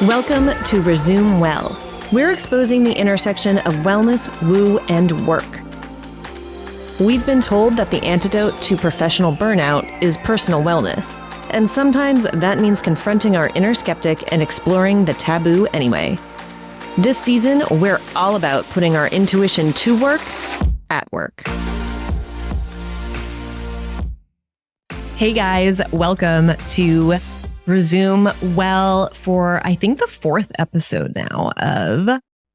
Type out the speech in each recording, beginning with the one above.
Welcome to Resume Well. We're exposing the intersection of wellness, woo, and work. We've been told that the antidote to professional burnout is personal wellness, and sometimes that means confronting our inner skeptic and exploring the taboo anyway. This season, we're all about putting our intuition to work at work. Hey guys, welcome to Resume Well for, I think, the fourth episode now of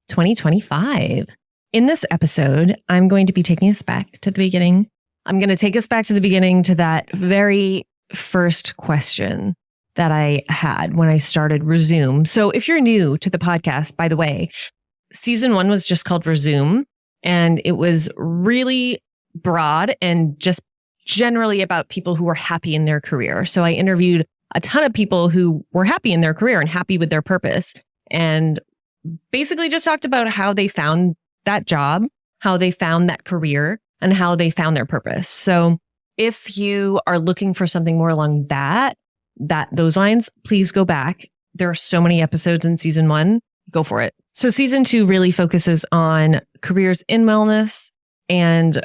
2025. In this episode, I'm going to be taking us back to the beginning. I'm going to take us back to the beginning to that very first question that I had when I started Resume. So if you're new to the podcast, by the way, season 1 was just called Resume, and it was really broad and just generally about people who were happy in their career. So I interviewed a ton of people who were happy in their career and happy with their purpose, and basically just talked about how they found that job, how they found that career, and how they found their purpose. So if you are looking for something more along those lines, please go back. There are so many episodes in season 1. Go for it. So season 2 really focuses on careers in wellness and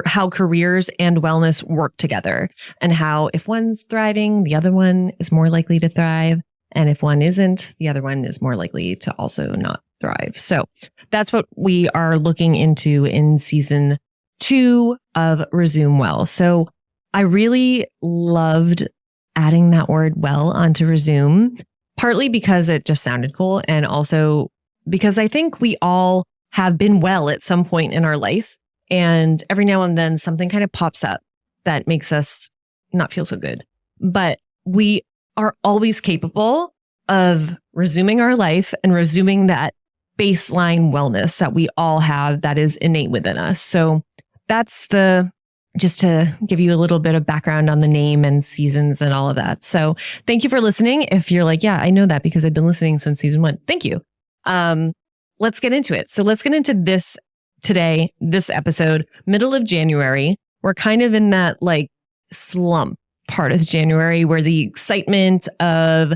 how careers and wellness work together, and how if one's thriving, the other one is more likely to thrive. And if one isn't, the other one is more likely to also not thrive. So that's what we are looking into in season 2 of Resume Well. So I really loved adding that word well onto Resume, partly because it just sounded cool, and also because I think we all have been well at some point in our life. And every now and then something kind of pops up that makes us not feel so good. But we are always capable of resuming our life and resuming that baseline wellness that we all have that is innate within us. So that's just to give you a little bit of background on the name and seasons and all of that. So thank you for listening. If you're like, yeah, I know that because I've been listening since season 1. Thank you. Let's get into it. So let's get into this episode, middle of January. We're kind of in that like slump part of January where the excitement of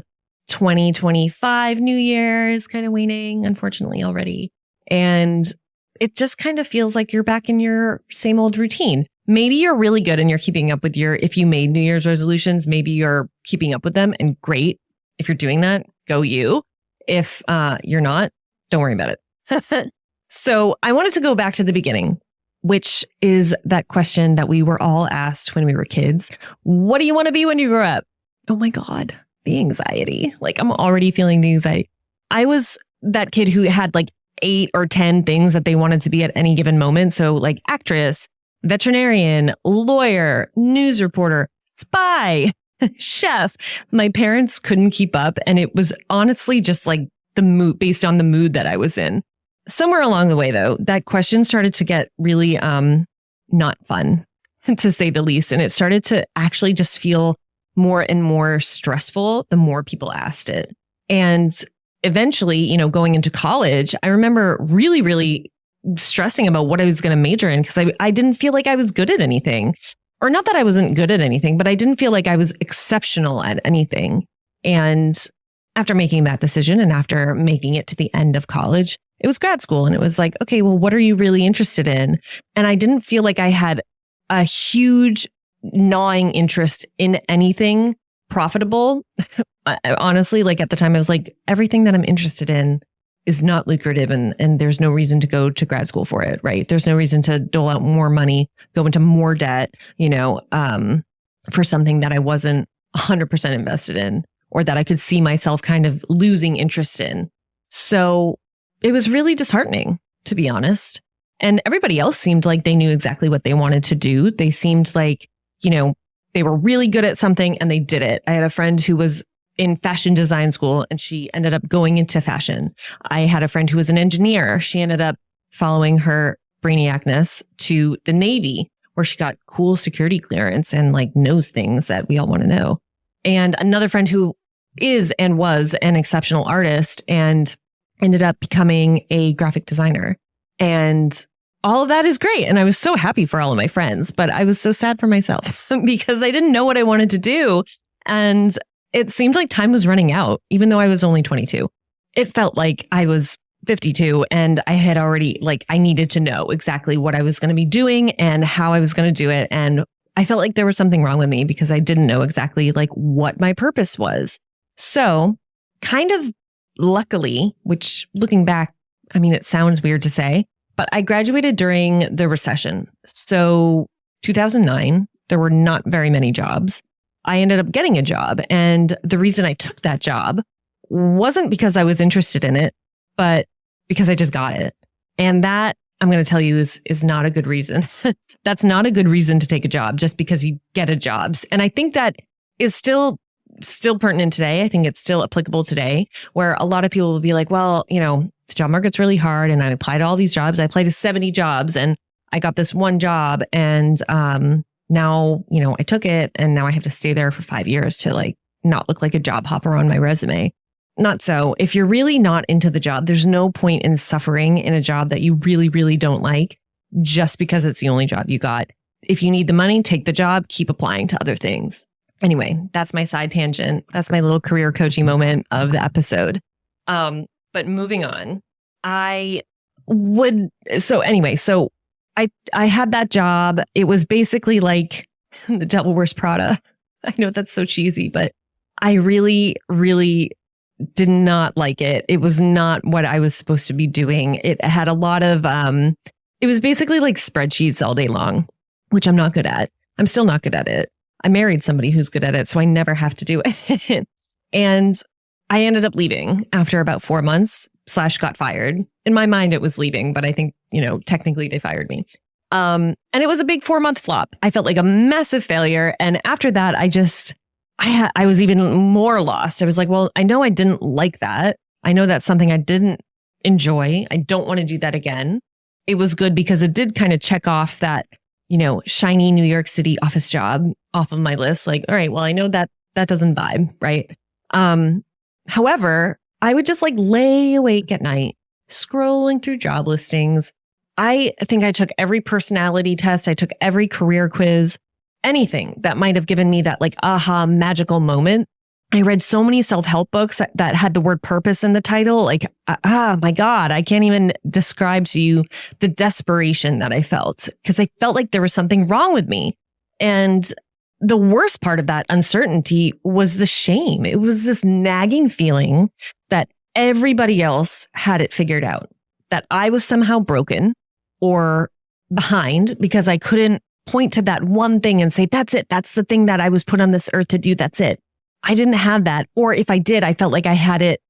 2025 New Year is kind of waning, unfortunately, already. And it just kind of feels like you're back in your same old routine. Maybe you're really good and you're keeping up with if you made New Year's resolutions, maybe you're keeping up with them, and great. If you're doing that, go you. If you're not, don't worry about it. So I wanted to go back to the beginning, which is that question that we were all asked when we were kids. What do you want to be when you grow up? Oh my God, the anxiety. Like, I'm already feeling the anxiety. I was that kid who had like 8 or 10 things that they wanted to be at any given moment. So like actress, veterinarian, lawyer, news reporter, spy, chef. My parents couldn't keep up. And it was honestly just like the mood, based on the mood that I was in. Somewhere along the way, though, that question started to get really not fun, to say the least. And it started to actually just feel more and more stressful the more people asked it. And eventually, going into college, I remember really, really stressing about what I was going to major in, because I didn't feel like I was good at anything. Or not that I wasn't good at anything, but I didn't feel like I was exceptional at anything. And after making that decision and after making it to the end of college, it was grad school, and it was like, okay, well, what are you really interested in? And I didn't feel like I had a huge gnawing interest in anything profitable. Honestly, like at the time, I was like, everything that I'm interested in is not lucrative, and there's no reason to go to grad school for it, right? There's no reason to dole out more money, go into more debt, for something that I wasn't 100% invested in, or that I could see myself kind of losing interest in. So it was really disheartening, to be honest. And everybody else seemed like they knew exactly what they wanted to do. They seemed like, they were really good at something and they did it. I had a friend who was in fashion design school and she ended up going into fashion. I had a friend who was an engineer. She ended up following her brainiacness to the Navy, where she got cool security clearance and like knows things that we all want to know. And another friend who is and was an exceptional artist and ended up becoming a graphic designer. And all of that is great. And I was so happy for all of my friends, but I was so sad for myself because I didn't know what I wanted to do. And it seemed like time was running out, even though I was only 22. it felt like I was 52 and I had already, I needed to know exactly what I was going to be doing and how I was going to do it. And I felt like there was something wrong with me because I didn't know exactly what my purpose was. So kind of luckily, which looking back, I mean, it sounds weird to say, but I graduated during the recession. So 2009, there were not very many jobs. I ended up getting a job. And the reason I took that job wasn't because I was interested in it, but because I just got it. And that, I'm going to tell you, is not a good reason. That's not a good reason to take a job just because you get a job. And I think that is still pertinent today. I think it's still applicable today, where a lot of people will be like, well, the job market's really hard and I applied to all these jobs. I applied to 70 jobs and I got this one job and now, I took it and now I have to stay there for 5 years to not look like a job hopper on my resume. Not so. If you're really not into the job, there's no point in suffering in a job that you really, really don't like just because it's the only job you got. If you need the money, take the job, keep applying to other things. Anyway, that's my side tangent. That's my little career coaching moment of the episode. But moving on, I had that job. It was basically like the Devil Wears Prada. I know that's so cheesy, but I really, really did not like it. It was not what I was supposed to be doing. It had a lot of, it was basically like spreadsheets all day long, which I'm not good at. I'm still not good at it. I married somebody who's good at it, so I never have to do it. And I ended up leaving after about 4 months / got fired. In my mind, it was leaving, but I think, technically they fired me. And it was a big 4-month flop. I felt like a massive failure. And after that, I was even more lost. I was like, well, I know I didn't like that. I know that's something I didn't enjoy. I don't want to do that again. It was good because it did kind of check off that, shiny New York City office job off of my list. All right, well, I know that doesn't vibe, right? However, I would just lay awake at night, scrolling through job listings. I think I took every personality test. I took every career quiz. Anything that might have given me that aha magical moment. I read so many self-help books that had the word purpose in the title. My God, I can't even describe to you the desperation that I felt because I felt like there was something wrong with me. And the worst part of that uncertainty was the shame. It was this nagging feeling that everybody else had it figured out, that I was somehow broken or behind because I couldn't point to that one thing and say, that's it. That's the thing that I was put on this earth to do. That's it. I didn't have that. Or if I did, I felt like I had it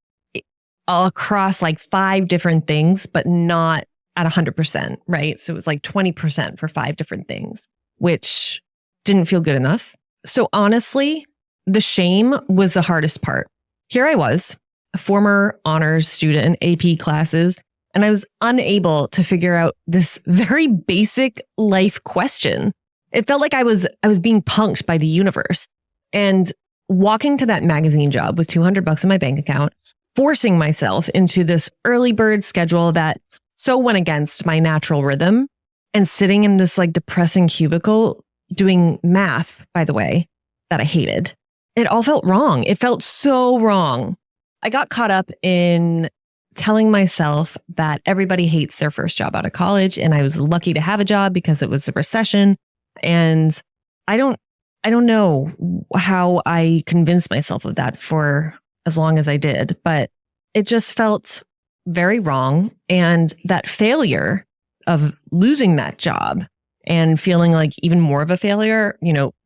across 5 different things, but not at 100%, right? So it was 20% for 5 different things, which didn't feel good enough. So honestly, the shame was the hardest part. Here I was, a former honors student in AP classes, and I was unable to figure out this very basic life question. It felt like I was being punked by the universe. And walking to that magazine job with $200 in my bank account, forcing myself into this early bird schedule that so went against my natural rhythm, and sitting in this depressing cubicle doing math, by the way, that I hated. It all felt wrong. It felt so wrong. I got caught up in telling myself that everybody hates their first job out of college, and I was lucky to have a job because it was a recession. And I don't know how I convinced myself of that for as long as I did, but it just felt very wrong. And that failure of losing that job and feeling like even more of a failure,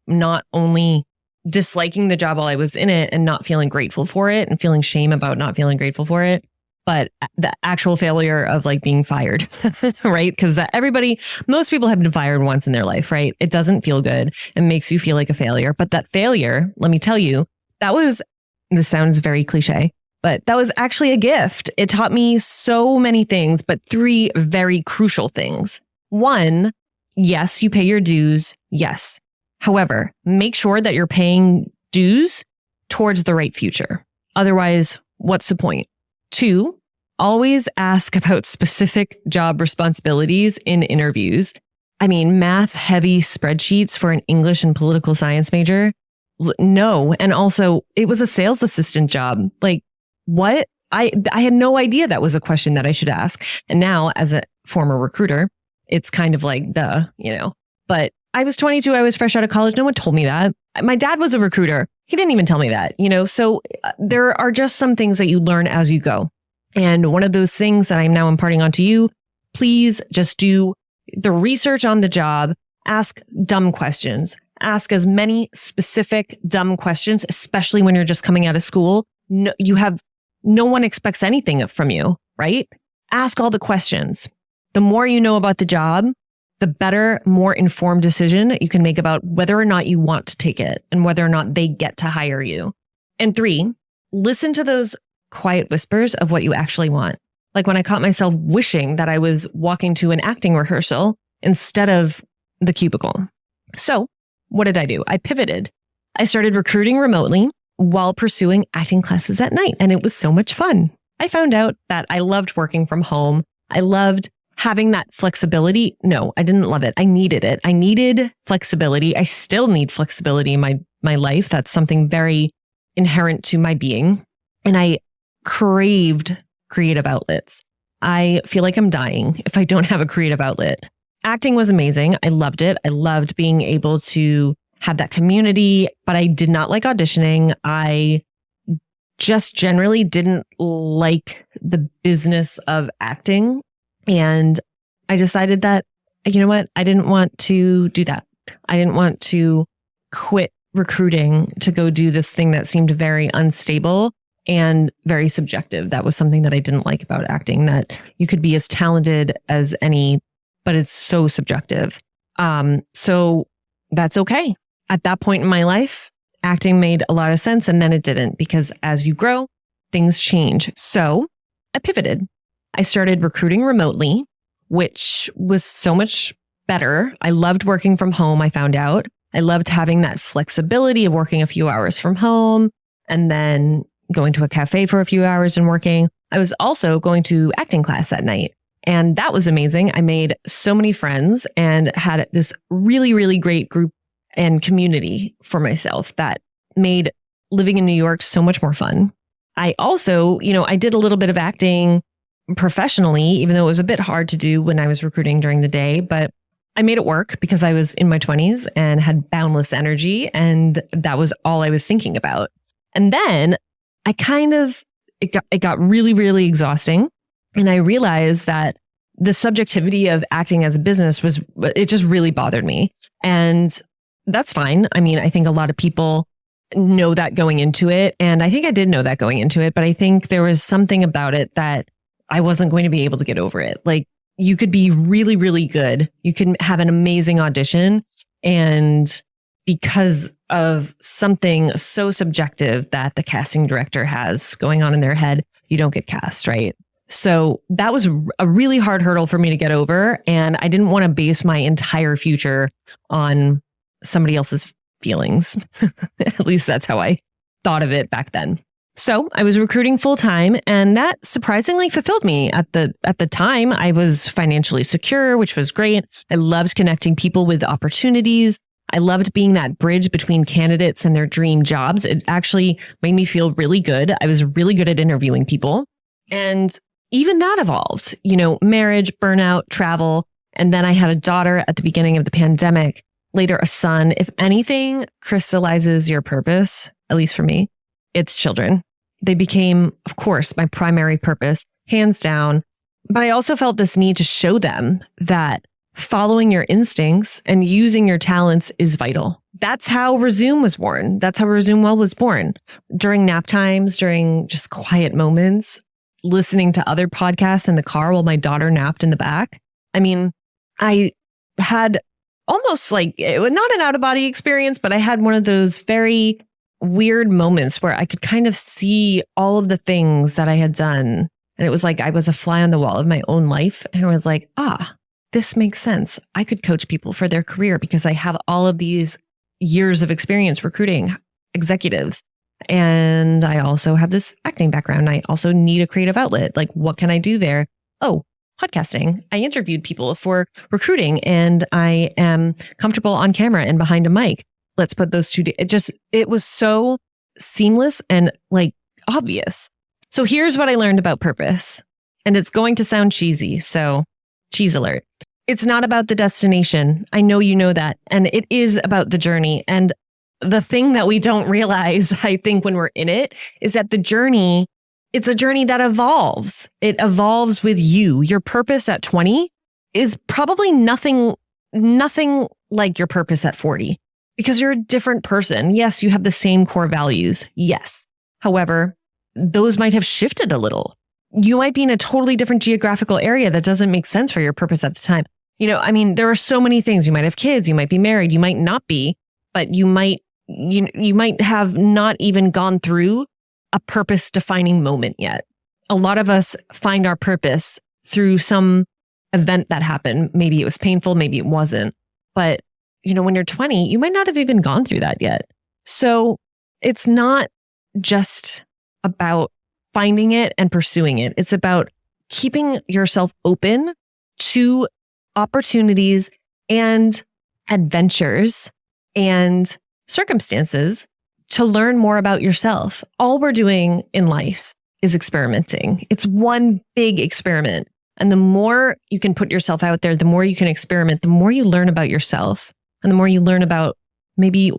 not only disliking the job while I was in it and not feeling grateful for it and feeling shame about not feeling grateful for it, but the actual failure of being fired, right? Because most people have been fired once in their life, right? It doesn't feel good. It makes you feel like a failure. But that failure, let me tell you, this sounds very cliche, but that was actually a gift. It taught me so many things, but 3 very crucial things. 1, yes, you pay your dues. Yes. However, make sure that you're paying dues towards the right future. Otherwise, what's the point? 2, always ask about specific job responsibilities in interviews. I mean, math-heavy spreadsheets for an English and political science major? No. And also, it was a sales assistant job. What? I had no idea that was a question that I should ask. And now as a former recruiter, it's kind of like, duh, but I was 22. I was fresh out of college. No one told me that. My dad was a recruiter. He didn't even tell me that, So there are just some things that you learn as you go. And one of those things that I'm now imparting onto you, please just do the research on the job. Ask dumb questions. Ask as many specific dumb questions, especially when you're just coming out of school. No one expects anything from you, right? Ask all the questions. The more you know about the job, the better, more informed decision you can make about whether or not you want to take it and whether or not they get to hire you. And 3, listen to those quiet whispers of what you actually want. Like when I caught myself wishing that I was walking to an acting rehearsal instead of the cubicle. So what did I do? I pivoted. I started recruiting remotely while pursuing acting classes at night. And it was so much fun. I found out that I loved working from home. I loved having that flexibility. No, I didn't love it. I needed it. I needed flexibility. I still need flexibility in my life. That's something very inherent to my being. And I craved creative outlets. I feel like I'm dying if I don't have a creative outlet. Acting was amazing. I loved it. I loved being able to have that community, but I did not like auditioning. I just generally didn't like the business of acting. And I decided that, you know what? I didn't want to do that. I didn't want to quit recruiting to go do this thing that seemed very unstable and very subjective. That was something that I didn't like about acting, that you could be as talented as any, but it's so subjective. So that's okay. At that point in my life, acting made a lot of sense, and then it didn't, because as you grow, things change. So I pivoted. I started recruiting remotely, which was so much better. I loved working from home, I found out. I loved having that flexibility of working a few hours from home and then going to a cafe for a few hours and working. I was also going to acting class at night. And that was amazing. I made so many friends and had this really, really great group and community for myself that made living in New York so much more fun. I also, I did a little bit of acting professionally, even though it was a bit hard to do when I was recruiting during the day, but I made it work because I was in my 20s and had boundless energy, and that was all I was thinking about. And then it got really, really exhausting. And I realized that the subjectivity of acting as a business it just really bothered me. And that's fine. I mean, I think a lot of people know that going into it. And I think I did know that going into it, but I think there was something about it that I wasn't going to be able to get over it. Like, you could be really, really good. You can have an amazing audition, and because of something so subjective that the casting director has going on in their head, you don't get cast, right? So that was a really hard hurdle for me to get over. And I didn't want to base my entire future on somebody else's feelings. At least that's how I thought of it back then. So I was recruiting full time, and that surprisingly fulfilled me. At the time, I was financially secure, which was great. I loved connecting people with opportunities. I loved being that bridge between candidates and their dream jobs. It actually made me feel really good. I was really good at interviewing people. And even that evolved, marriage, burnout, travel. And then I had a daughter at the beginning of the pandemic, later a son. If anything crystallizes your purpose, at least for me, it's children. They became, of course, my primary purpose, hands down. But I also felt this need to show them that following your instincts and using your talents is vital. That's how Resume was born. That's how Resume Well was born. During nap times, during just quiet moments, listening to other podcasts in the car while my daughter napped in the back. I mean, I had almost like, not an out-of-body experience, but I had one of those very weird moments where I could kind of see all of the things that I had done. And it was like I was a fly on the wall of my own life. And I was like, this makes sense. I could coach people for their career because I have all of these years of experience recruiting executives. And I also have this acting background. I also need a creative outlet. Like, what can I do there? Oh, podcasting. I interviewed people for recruiting, and I am comfortable on camera and behind a mic. Let's put those two. It was so seamless and like obvious. So here's what I learned about purpose. And it's going to sound cheesy, so cheese alert. It's not about the destination. I know you know that. And it is about the journey. And the thing that we don't realize, I think, when we're in it, is that the journey, it's a journey that evolves. It evolves with you. Your purpose at 20 is probably nothing like your purpose at 40, because you're a different person. Yes, you have the same core values. Yes. However, those might have shifted a little. You might be in a totally different geographical area that doesn't make sense for your purpose at the time. There are so many things. You might have kids, you might be married, you might not be, but you might have not even gone through a purpose defining moment yet. A lot of us find our purpose through some event that happened. Maybe it was painful, maybe it wasn't. But, when you're 20, you might not have even gone through that yet. So it's not just about finding it and pursuing it. It's about keeping yourself open to opportunities and adventures and circumstances to learn more about yourself. All we're doing in life is experimenting. It's one big experiment. And the more you can put yourself out there, the more you can experiment, the more you learn about yourself, and the more you learn about maybe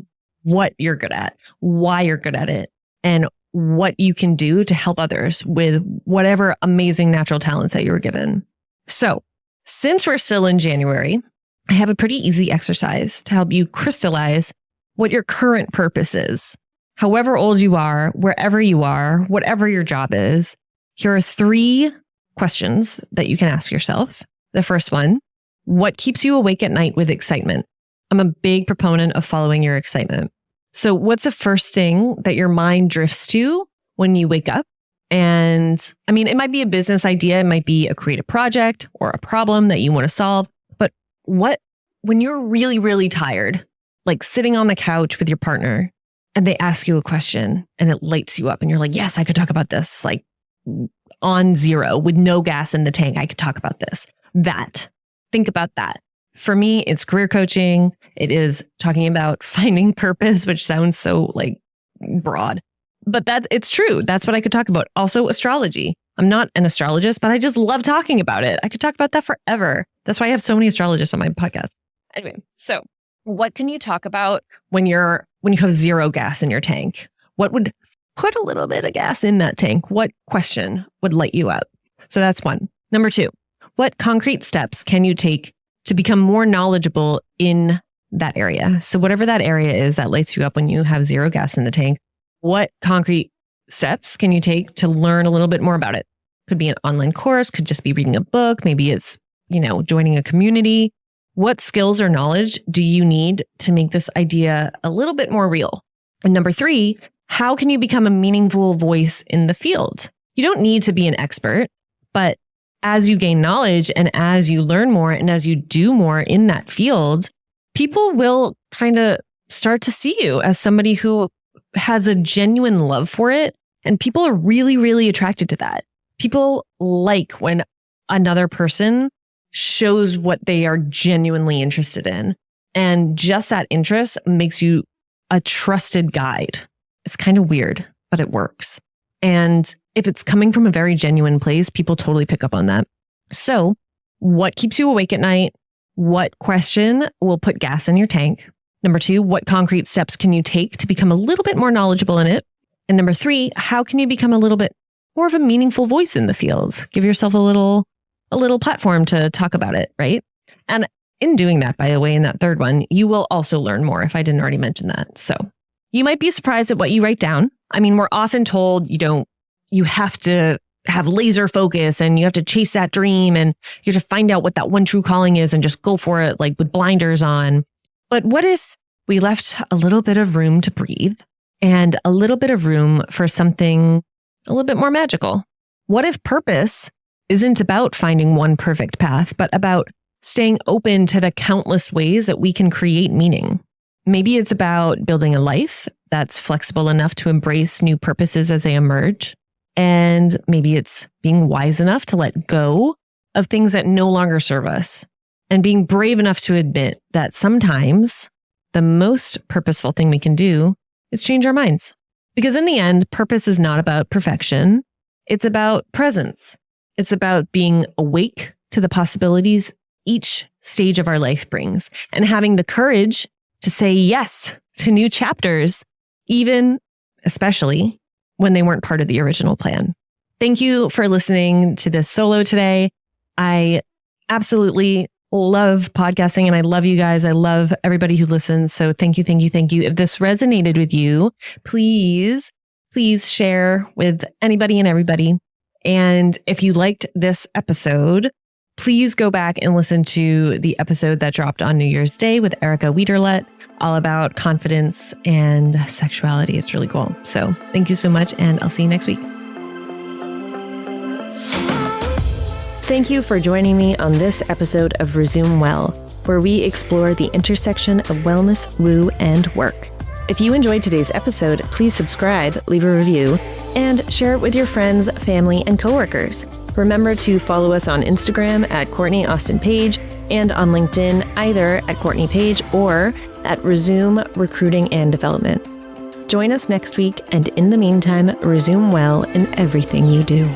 what you're good at, why you're good at it, and what you can do to help others with whatever amazing natural talents that you were given. So, since we're still in January, I have a pretty easy exercise to help you crystallize what your current purpose is. However old you are, wherever you are, whatever your job is, here are 3 questions that you can ask yourself. The first one, what keeps you awake at night with excitement? I'm a big proponent of following your excitement. So what's the first thing that your mind drifts to when you wake up? And it might be a business idea, it might be a creative project or a problem that you want to solve. But when you're really, really tired, like sitting on the couch with your partner and they ask you a question and it lights you up and you're like, yes, I could talk about this, like on zero with no gas in the tank, I could talk about this. Think about that. For me, it's career coaching. It is talking about finding purpose, which sounds so like broad, but it's true. That's what I could talk about. Also astrology. I'm not an astrologist, but I just love talking about it. I could talk about that forever. That's why I have so many astrologists on my podcast. Anyway, so what can you talk about when you have zero gas in your tank? What would put a little bit of gas in that tank? What question would light you up? So that's one. Number 2, what concrete steps can you take to become more knowledgeable in that area? So whatever that area is that lights you up when you have zero gas in the tank, what concrete steps can you take to learn a little bit more about it? Could be an online course, could just be reading a book. Maybe it's, joining a community. What skills or knowledge do you need to make this idea a little bit more real? And number 3, how can you become a meaningful voice in the field? You don't need to be an expert, but as you gain knowledge and as you learn more and as you do more in that field, people will kind of start to see you as somebody who has a genuine love for it. And people are really, really attracted to that. People like when another person shows what they are genuinely interested in. And just that interest makes you a trusted guide. It's kind of weird, but it works. And if it's coming from a very genuine place, people totally pick up on that. So what keeps you awake at night? What question will put gas in your tank? Number 2, what concrete steps can you take to become a little bit more knowledgeable in it? And number 3, how can you become a little bit more of a meaningful voice in the field? Give yourself a little platform to talk about it, right? And in doing that, by the way, in that third one, you will also learn more if I didn't already mention that. So you might be surprised at what you write down. We're often told you have to have laser focus and you have to chase that dream and you have to find out what that one true calling is and just go for it like with blinders on. But what if we left a little bit of room to breathe and a little bit of room for something a little bit more magical? What if purpose isn't about finding one perfect path, but about staying open to the countless ways that we can create meaning? Maybe it's about building a life that's flexible enough to embrace new purposes as they emerge. And maybe it's being wise enough to let go of things that no longer serve us and being brave enough to admit that sometimes the most purposeful thing we can do is change our minds. Because in the end, purpose is not about perfection. It's about presence. It's about being awake to the possibilities each stage of our life brings and having the courage to say yes to new chapters, even especially when they weren't part of the original plan. Thank you for listening to this solo today. I absolutely love podcasting and I love you guys. I love everybody who listens. So thank you, thank you, thank you. If this resonated with you, please share with anybody and everybody. And if you liked this episode, please go back and listen to the episode that dropped on New Year's Day with Erica Wiederlet, all about confidence and sexuality. It's really cool. So thank you so much, and I'll see you next week. Thank you for joining me on this episode of Resume Well, where we explore the intersection of wellness, woo, and work. If you enjoyed today's episode, please subscribe, leave a review, and share it with your friends, family, and coworkers. Remember to follow us on Instagram at Courtney Austin Page and on LinkedIn either at Courtney Page or at Resume Recruiting and Development. Join us next week, and in the meantime, resume well in everything you do.